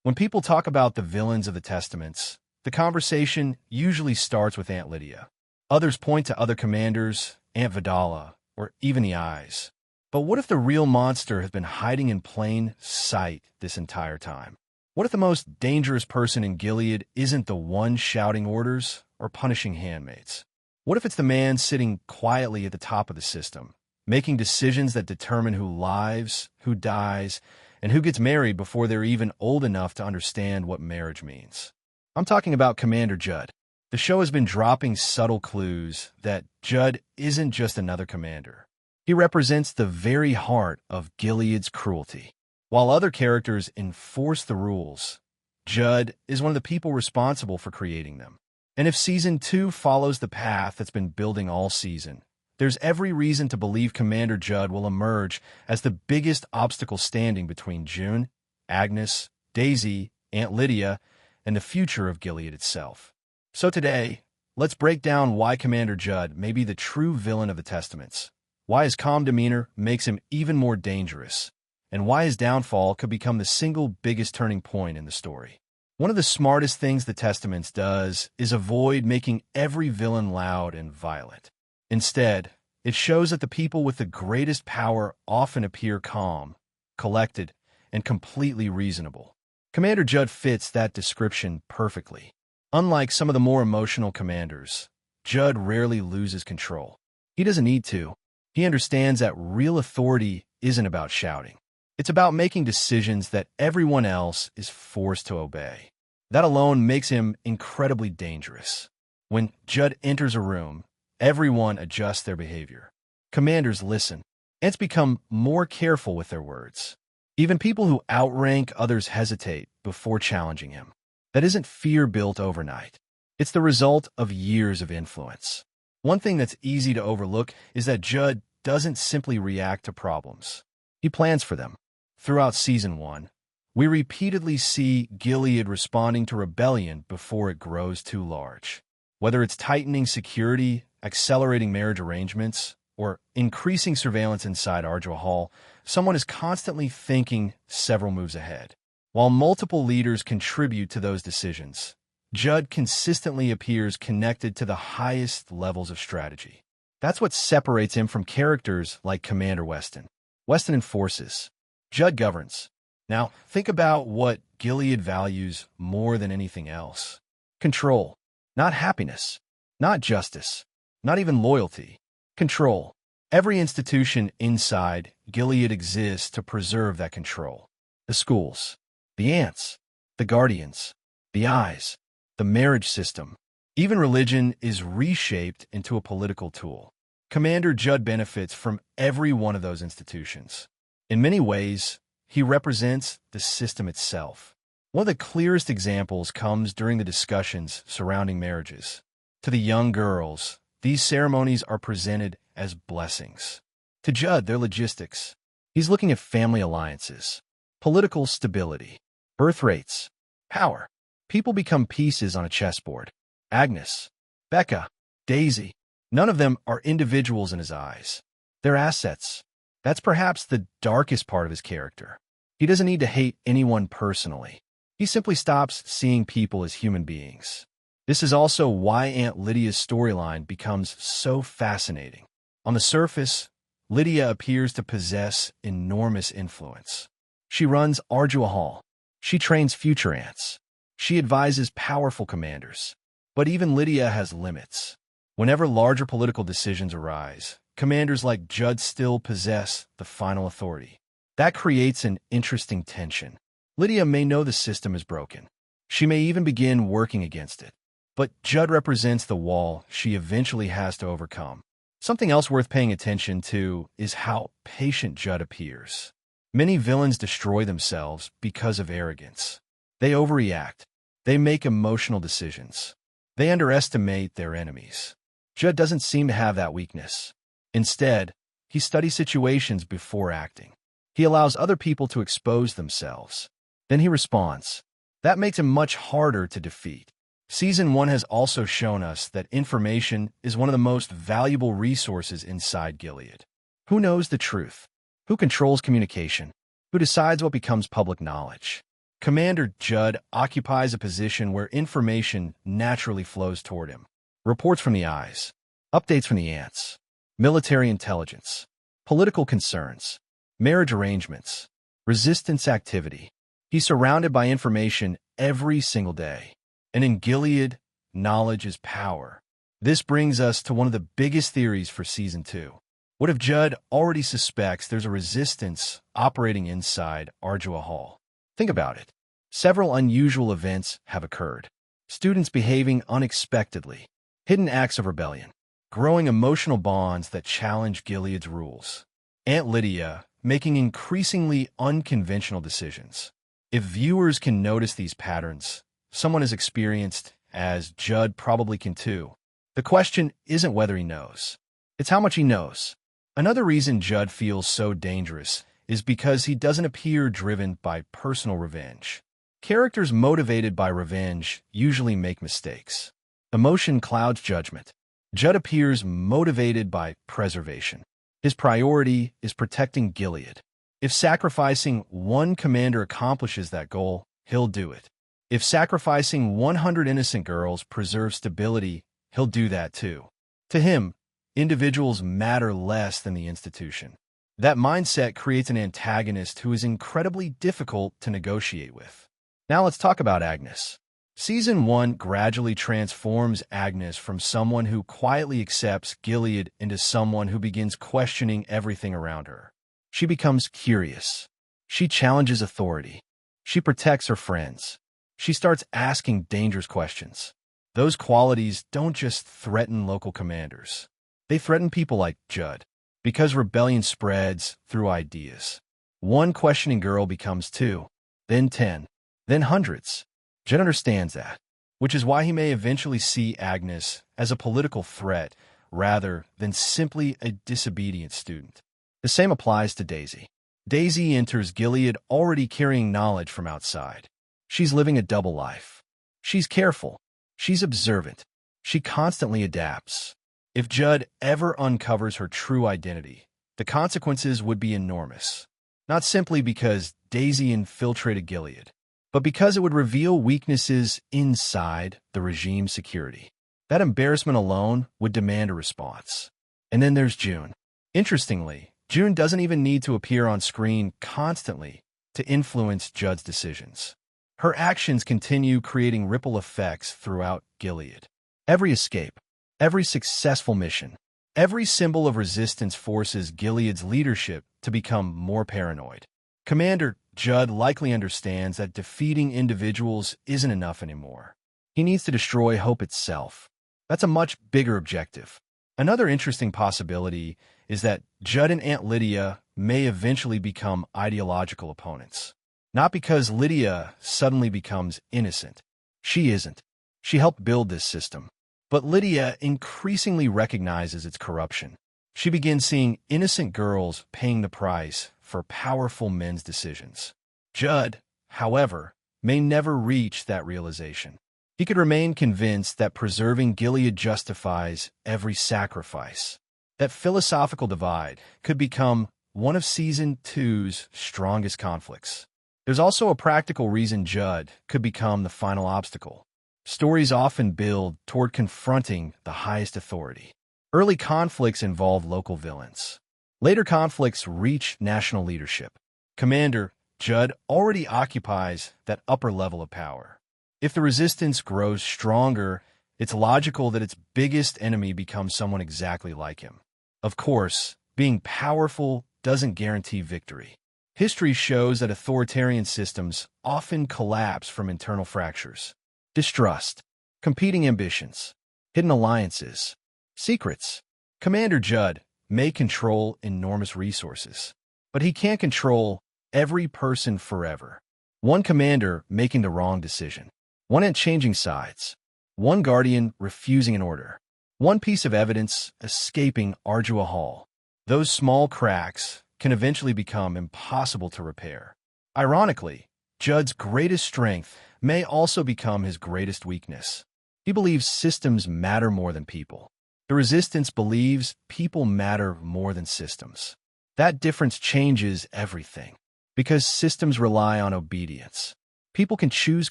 When people talk about the villains of the Testaments, the conversation usually starts with Aunt Lydia. Others point to other commanders, Aunt Vidala, or even the Eyes. But what if the real monster has been hiding in plain sight this entire time? What if the most dangerous person in Gilead isn't the one shouting orders or punishing handmaids? What if it's the man sitting quietly at the top of the system, making decisions that determine who lives, who dies, and who gets married before they're even old enough to understand what marriage means? I'm talking about Commander Judd. The show has been dropping subtle clues that Judd isn't just another commander. He represents the very heart of Gilead's cruelty. While other characters enforce the rules, Judd is one of the people responsible for creating them. And if Season 2 follows the path that's been building all season, there's every reason to believe Commander Judd will emerge as the biggest obstacle standing between June, Agnes, Daisy, Aunt Lydia, and the future of Gilead itself. So today, let's break down why Commander Judd may be the true villain of the Testaments, why his calm demeanor makes him even more dangerous, and why his downfall could become the single biggest turning point in the story. One of the smartest things the Testaments does is avoid making every villain loud and violent. Instead, it shows that the people with the greatest power often appear calm, collected, and completely reasonable. Commander Judd fits that description perfectly. Unlike some of the more emotional commanders, Judd rarely loses control. He doesn't need to. He understands that real authority isn't about shouting. It's about making decisions that everyone else is forced to obey. That alone makes him incredibly dangerous. When Judd enters a room, everyone adjusts their behavior. Commanders listen. Ants become more careful with their words. Even people who outrank others hesitate before challenging him. That isn't fear built overnight. It's the result of years of influence. One thing that's easy to overlook is that Judd doesn't simply react to problems. He plans for them. Throughout Season 1, we repeatedly see Gilead responding to rebellion before it grows too large. Whether it's tightening security, accelerating marriage arrangements, or increasing surveillance inside Ardua Hall, someone is constantly thinking several moves ahead. While multiple leaders contribute to those decisions, Judd consistently appears connected to the highest levels of strategy. That's what separates him from characters like Commander Weston. Weston enforces. Judd governs. Now, think about what Gilead values more than anything else. Control. Not happiness. Not justice. Not even loyalty. Control. Every institution inside Gilead exists to preserve that control. The schools. The ants. The guardians. The eyes. The marriage system. Even religion is reshaped into a political tool. Commander Judd benefits from every one of those institutions. In many ways, he represents the system itself. One of the clearest examples comes during the discussions surrounding marriages. To the young girls, these ceremonies are presented as blessings. To Judd, they're logistics. He's looking at family alliances, political stability, birth rates, power. People become pieces on a chessboard. Agnes, Becca, Daisy, none of them are individuals in his eyes. They're assets. That's perhaps the darkest part of his character. He doesn't need to hate anyone personally. He simply stops seeing people as human beings. This is also why Aunt Lydia's storyline becomes so fascinating. On the surface, Lydia appears to possess enormous influence. She runs Ardua Hall. She trains future ants. She advises powerful commanders. But even Lydia has limits. Whenever larger political decisions arise, commanders like Judd still possess the final authority. That creates an interesting tension. Lydia may know the system is broken. She may even begin working against it. But Judd represents the wall she eventually has to overcome. Something else worth paying attention to is how patient Judd appears. Many villains destroy themselves because of arrogance. They overreact. They make emotional decisions. They underestimate their enemies. Judd doesn't seem to have that weakness. Instead, he studies situations before acting. He allows other people to expose themselves. Then he responds. That makes him much harder to defeat. Season 1 has also shown us that information is one of the most valuable resources inside Gilead. Who knows the truth? Who controls communication? Who decides what becomes public knowledge? Commander Judd occupies a position where information naturally flows toward him. Reports from the eyes, updates from the ants, military intelligence, political concerns, marriage arrangements, resistance activity. He's surrounded by information every single day. And in Gilead, knowledge is power. This brings us to one of the biggest theories for Season 2. What if Judd already suspects there's a resistance operating inside Ardua Hall? Think about it. Several unusual events have occurred. Students behaving unexpectedly, hidden acts of rebellion, growing emotional bonds that challenge Gilead's rules. Aunt Lydia making increasingly unconventional decisions. If viewers can notice these patterns, someone as experienced as Judd probably can too. The question isn't whether he knows. It's how much he knows. Another reason Judd feels so dangerous is because he doesn't appear driven by personal revenge. Characters motivated by revenge usually make mistakes. Emotion clouds judgment. Judd appears motivated by preservation. His priority is protecting Gilead. If sacrificing one commander accomplishes that goal, he'll do it. If sacrificing 100 innocent girls preserves stability, he'll do that too. To him, individuals matter less than the institution. That mindset creates an antagonist who is incredibly difficult to negotiate with. Now let's talk about Agnes. Season 1 gradually transforms Agnes from someone who quietly accepts Gilead into someone who begins questioning everything around her. She becomes curious. She challenges authority. She protects her friends. She starts asking dangerous questions. Those qualities don't just threaten local commanders. They threaten people like Judd, because rebellion spreads through ideas. One questioning girl becomes 2, then 10, then hundreds. Judd understands that, which is why he may eventually see Agnes as a political threat rather than simply a disobedient student. The same applies to Daisy. Daisy enters Gilead already carrying knowledge from outside. She's living a double life. She's careful. She's observant. She constantly adapts. If Judd ever uncovers her true identity, the consequences would be enormous. Not simply because Daisy infiltrated Gilead, but because it would reveal weaknesses inside the regime's security. That embarrassment alone would demand a response. And then there's June. Interestingly, June doesn't even need to appear on screen constantly to influence Judd's decisions. Her actions continue creating ripple effects throughout Gilead. Every escape, every successful mission, every symbol of resistance forces Gilead's leadership to become more paranoid. Commander Judd likely understands that defeating individuals isn't enough anymore. He needs to destroy hope itself. That's a much bigger objective. Another interesting possibility is that Judd and Aunt Lydia may eventually become ideological opponents. Not because Lydia suddenly becomes innocent. She isn't. She helped build this system. But Lydia increasingly recognizes its corruption. She begins seeing innocent girls paying the price for powerful men's decisions. Judd, however, may never reach that realization. He could remain convinced that preserving Gilead justifies every sacrifice. That philosophical divide could become one of Season 2's strongest conflicts. There's also a practical reason Judd could become the final obstacle. Stories often build toward confronting the highest authority. Early conflicts involve local villains. Later conflicts reach national leadership. Commander Judd already occupies that upper level of power. If the resistance grows stronger, it's logical that its biggest enemy becomes someone exactly like him. Of course, being powerful doesn't guarantee victory. History shows that authoritarian systems often collapse from internal fractures. Distrust, competing ambitions, hidden alliances, secrets. Commander Judd may control enormous resources, but he can't control every person forever. One commander making the wrong decision, one ant changing sides, one guardian refusing an order, one piece of evidence escaping Ardua Hall. Those small cracks can eventually become impossible to repair. Ironically, Judd's greatest strength may also become his greatest weakness. He believes systems matter more than people. The resistance believes people matter more than systems. That difference changes everything, because systems rely on obedience. People can choose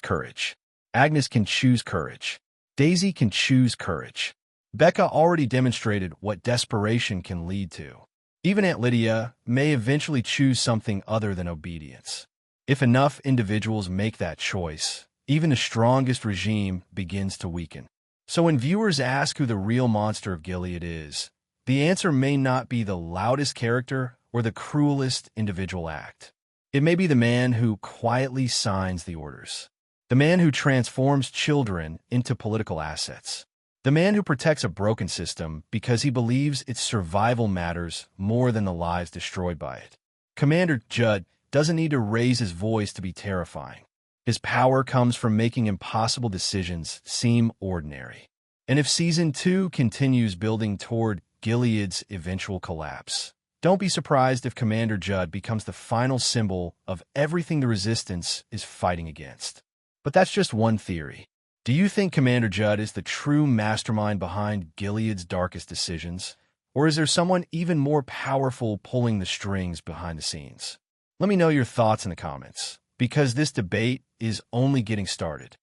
courage. Agnes can choose courage. Daisy can choose courage. Becca already demonstrated what desperation can lead to. Even Aunt Lydia may eventually choose something other than obedience. If enough individuals make that choice, even the strongest regime begins to weaken. So when viewers ask who the real monster of Gilead is, the answer may not be the loudest character or the cruelest individual act. It may be the man who quietly signs the orders. The man who transforms children into political assets. The man who protects a broken system because he believes its survival matters more than the lives destroyed by it. Commander Judd doesn't need to raise his voice to be terrifying. His power comes from making impossible decisions seem ordinary. And if Season 2 continues building toward Gilead's eventual collapse, don't be surprised if Commander Judd becomes the final symbol of everything the Resistance is fighting against. But that's just one theory. Do you think Commander Judd is the true mastermind behind Gilead's darkest decisions? Or is there someone even more powerful pulling the strings behind the scenes? Let me know your thoughts in the comments, because this debate is only getting started.